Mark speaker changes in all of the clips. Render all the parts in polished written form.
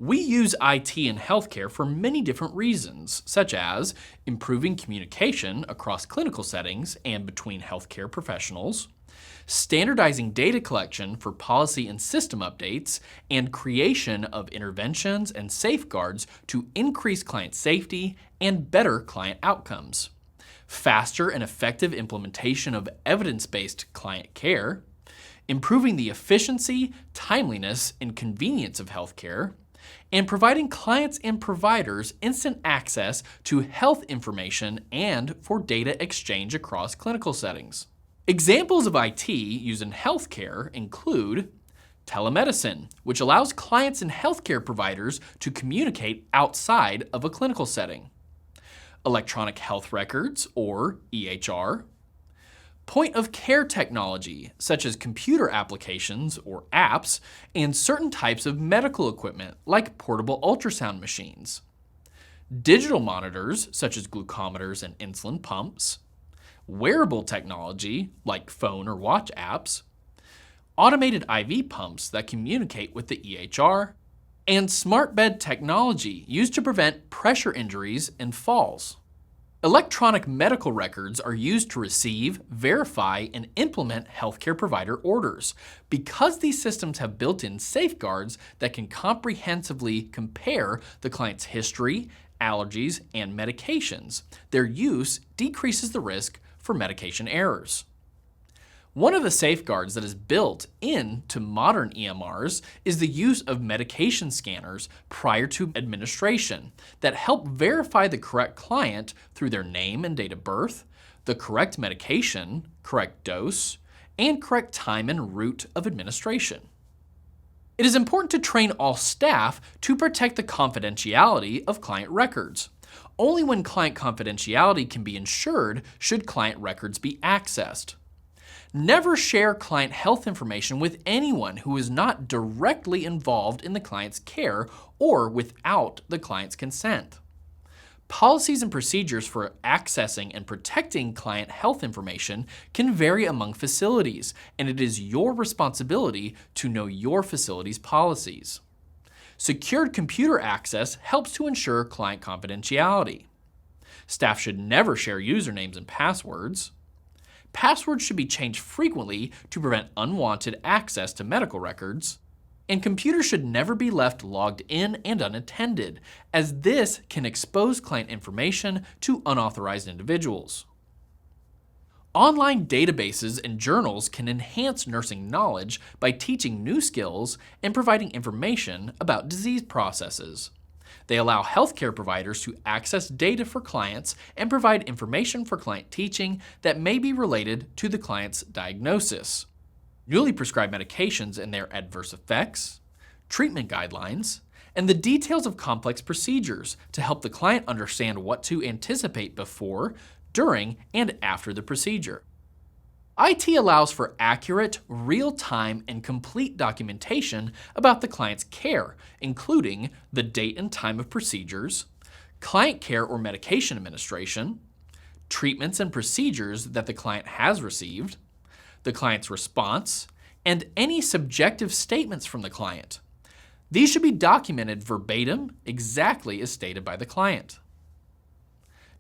Speaker 1: We use IT in healthcare for many different reasons, such as improving communication across clinical settings and between healthcare professionals, standardizing data collection for policy and system updates, and creation of interventions and safeguards to increase client safety and better client outcomes, faster and effective implementation of evidence-based client care, improving the efficiency, timeliness, and convenience of healthcare, and providing clients and providers instant access to health information and for data exchange across clinical settings. Examples of IT used in healthcare include telemedicine, which allows clients and healthcare providers to communicate outside of a clinical setting, electronic health records, or EHR, point-of-care technology, such as computer applications or apps, and certain types of medical equipment like portable ultrasound machines, digital monitors, such as glucometers and insulin pumps, wearable technology like phone or watch apps, automated IV pumps that communicate with the EHR, and smart bed technology used to prevent pressure injuries and falls. Electronic medical records are used to receive, verify, and implement healthcare provider orders. Because these systems have built-in safeguards that can comprehensively compare the client's history, allergies, and medications, their use decreases the risk for medication errors. One of the safeguards that is built into modern EMRs is the use of medication scanners prior to administration that help verify the correct client through their name and date of birth, the correct medication, correct dose, and correct time and route of administration. It is important to train all staff to protect the confidentiality of client records. Only when client confidentiality can be ensured should client records be accessed. Never share client health information with anyone who is not directly involved in the client's care or without the client's consent. Policies and procedures for accessing and protecting client health information can vary among facilities, and it is your responsibility to know your facility's policies. Secured computer access helps to ensure client confidentiality. Staff should never share usernames and passwords. Passwords should be changed frequently to prevent unwanted access to medical records, and computers should never be left logged in and unattended, as this can expose client information to unauthorized individuals. Online databases and journals can enhance nursing knowledge by teaching new skills and providing information about disease processes. They allow healthcare providers to access data for clients and provide information for client teaching that may be related to the client's diagnosis, newly prescribed medications and their adverse effects, treatment guidelines, and the details of complex procedures to help the client understand what to anticipate before, during, and after the procedure. IT allows for accurate, real-time, and complete documentation about the client's care, including the date and time of procedures, client care or medication administration, treatments and procedures that the client has received, the client's response, and any subjective statements from the client. These should be documented verbatim, exactly as stated by the client.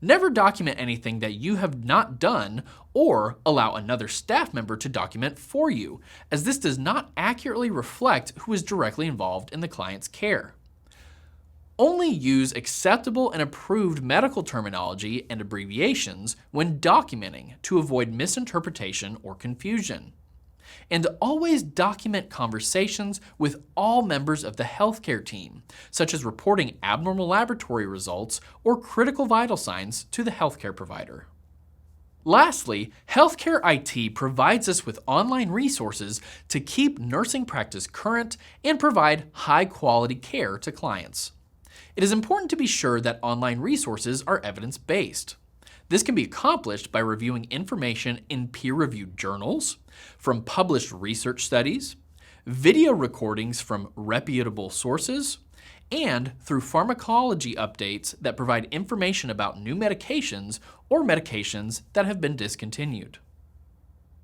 Speaker 1: Never document anything that you have not done or allow another staff member to document for you, as this does not accurately reflect who is directly involved in the client's care. Only use acceptable and approved medical terminology and abbreviations when documenting to avoid misinterpretation or confusion. And always document conversations with all members of the healthcare team, such as reporting abnormal laboratory results or critical vital signs to the healthcare provider. Lastly, healthcare IT provides us with online resources to keep nursing practice current and provide high-quality care to clients. It is important to be sure that online resources are evidence-based. This can be accomplished by reviewing information in peer-reviewed journals, from published research studies, video recordings from reputable sources, and through pharmacology updates that provide information about new medications or medications that have been discontinued.